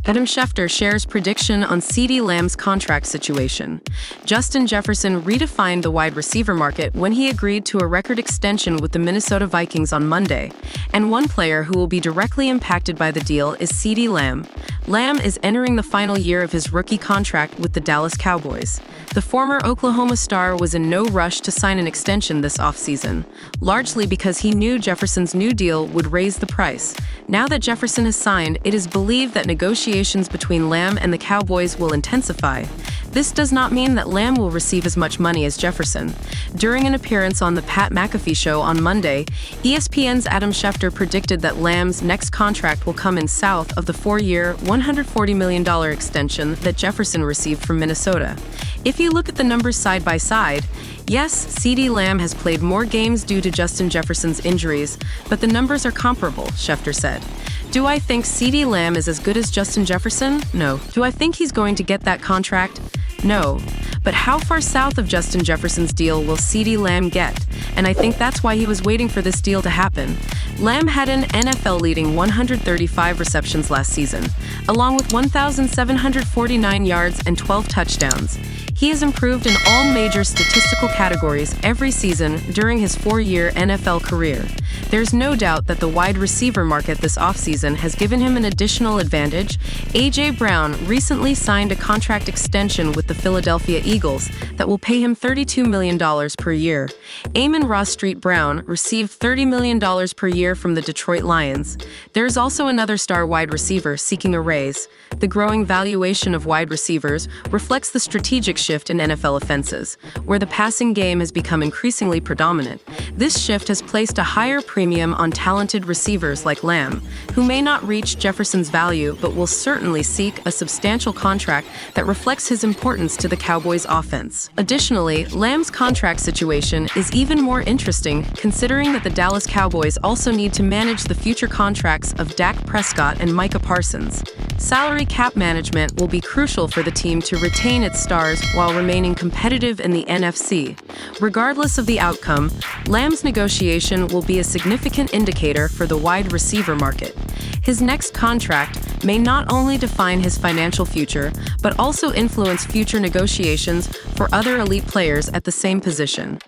Adam Schefter shares prediction on Ceedee Lamb's contract situation. Justin Jefferson redefined the wide receiver market when he agreed to a record extension with the Minnesota Vikings on Monday, and one player who will be directly impacted by the deal is Ceedee Lamb. Lamb is entering the final year of his rookie contract with the Dallas Cowboys. The former Oklahoma star was in no rush to sign an extension this offseason, largely because he knew Jefferson's new deal would raise the price. Now that Jefferson has signed, it is believed that negotiations between Lamb and the Cowboys will intensify. This does not mean that Lamb will receive as much money as Jefferson. During an appearance on the Pat McAfee Show on Monday, ESPN's Adam Schefter predicted that Lamb's next contract will come in south of the 4-year, $140 million extension that Jefferson received from Minnesota. If you look at the numbers side by side, yes, Ceedee Lamb has played more games due to Justin Jefferson's injuries, but the numbers are comparable, Schefter said. Do I think Ceedee Lamb is as good as Justin Jefferson? No. Do I think he's going to get that contract? No. But how far south of Justin Jefferson's deal will Ceedee Lamb get? And I think that's why he was waiting for this deal to happen. Lamb had an NFL-leading 135 receptions last season, along with 1,749 yards and 12 touchdowns. He has improved in all major statistical categories every season during his 4-year NFL career. There's no doubt that the wide receiver market this offseason has given him an additional advantage. A.J. Brown recently signed a contract extension with the Philadelphia Eagles that will pay him $32 million per year. Amon-Ra St. Brown received $30 million per year from the Detroit Lions. There's also another star wide receiver seeking a raise. The growing valuation of wide receivers reflects the strategic shift in NFL offenses, where the passing game has become increasingly predominant. This shift has placed a higher premium on talented receivers like Lamb, who may not reach Jefferson's value but will certainly seek a substantial contract that reflects his importance to the Cowboys' offense. Additionally, Lamb's contract situation is even more interesting considering that the Dallas Cowboys also need to manage the future contracts of Dak Prescott and Micah Parsons. Salary cap management will be crucial for the team to retain its stars while remaining competitive in the NFC. Regardless of the outcome, Lamb's negotiation will be a significant indicator for the wide receiver market. His next contract may not only define his financial future, but also influence future negotiations for other elite players at the same position.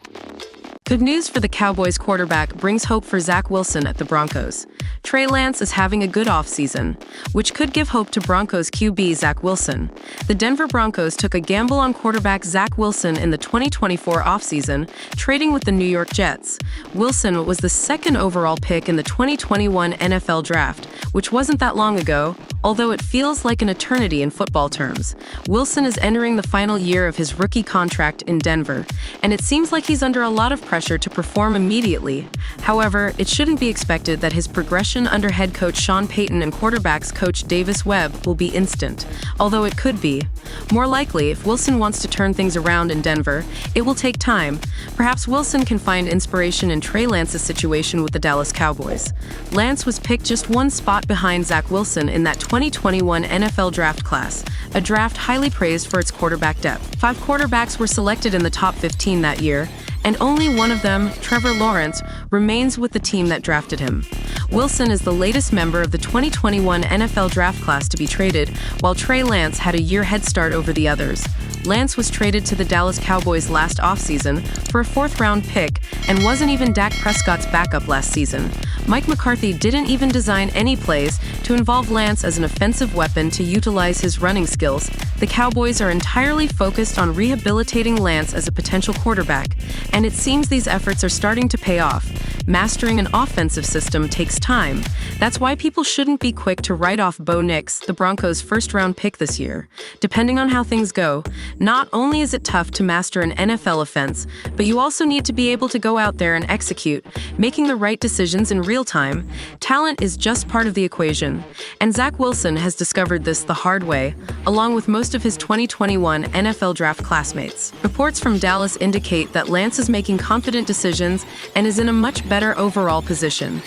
Good news for the Cowboys quarterback brings hope for Zach Wilson at the Broncos. Trey Lance is having a good offseason, which could give hope to Broncos QB Zach Wilson. The Denver Broncos took a gamble on quarterback Zach Wilson in the 2024 offseason, trading with the New York Jets. Wilson was the second overall pick in the 2021 NFL Draft, which wasn't that long ago, although it feels like an eternity in football terms. Wilson is entering the final year of his rookie contract in Denver, and it seems like he's under a lot of pressure to perform immediately. However, it shouldn't be expected that his progression under head coach Sean Payton and quarterbacks coach Davis Webb will be instant, although it could be. More likely, if Wilson wants to turn things around in Denver, it will take time. Perhaps Wilson can find inspiration in Trey Lance's situation with the Dallas Cowboys. Lance was picked just one spot behind Zach Wilson in that 2021 NFL draft class, a draft highly praised for its quarterback depth. 5 quarterbacks were selected in the top 15 that year, and only one of them, Trevor Lawrence, remains with the team that drafted him. Wilson is the latest member of the 2021 NFL draft class to be traded, while Trey Lance had a year head start over the others. Lance was traded to the Dallas Cowboys last offseason for a 4th-round pick and wasn't even Dak Prescott's backup last season. Mike McCarthy didn't even design any plays to involve Lance as an offensive weapon to utilize his running skills. The Cowboys are entirely focused on rehabilitating Lance as a potential quarterback, and it seems these efforts are starting to pay off. Mastering an offensive system takes time. That's why people shouldn't be quick to write off Bo Nix, the Broncos' 1st-round pick this year. Depending on how things go, not only is it tough to master an NFL offense, but you also need to be able to go out there and execute, making the right decisions in real time. Talent is just part of the equation, and Zach Wilson has discovered this the hard way, along with most of his 2021 NFL draft classmates. Reports from Dallas indicate that Lance is making confident decisions and is in a much better overall position.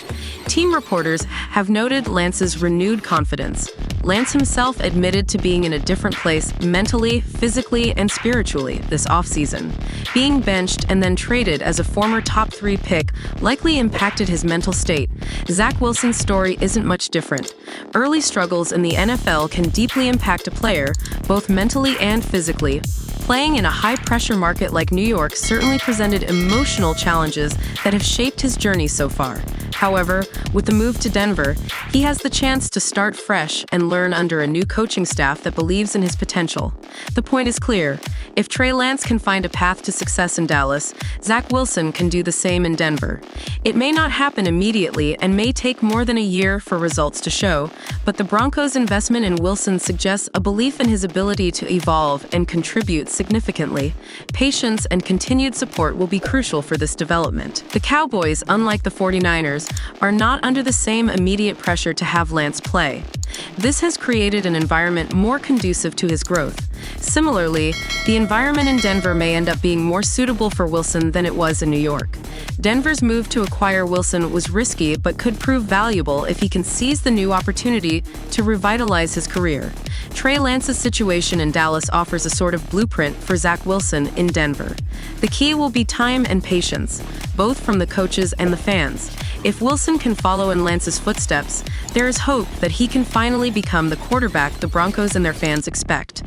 Team reporters have noted Lance's renewed confidence. Lance himself admitted to being in a different place mentally, physically, and spiritually this offseason. Being benched and then traded as a former top 3 pick likely impacted his mental state. Zach Wilson's story isn't much different. Early struggles in the NFL can deeply impact a player, both mentally and physically. Playing in a high-pressure market like New York certainly presented emotional challenges that have shaped his journey so far. However, with the move to Denver, he has the chance to start fresh and learn under a new coaching staff that believes in his potential. The point is clear. If Trey Lance can find a path to success in Dallas, Zach Wilson can do the same in Denver. It may not happen immediately and may take more than a year for results to show, but the Broncos' investment in Wilson suggests a belief in his ability to evolve and contribute significantly. Patience and continued support will be crucial for this development. The Cowboys, unlike the 49ers, are not under the same immediate pressure to have Lance play. This has created an environment more conducive to his growth. Similarly, the environment in Denver may end up being more suitable for Wilson than it was in New York. Denver's move to acquire Wilson was risky but could prove valuable if he can seize the new opportunity to revitalize his career. Trey Lance's situation in Dallas offers a sort of blueprint for Zach Wilson in Denver. The key will be time and patience, both from the coaches and the fans. If Wilson can follow in Lance's footsteps, there is hope that he can finally become the quarterback the Broncos and their fans expect.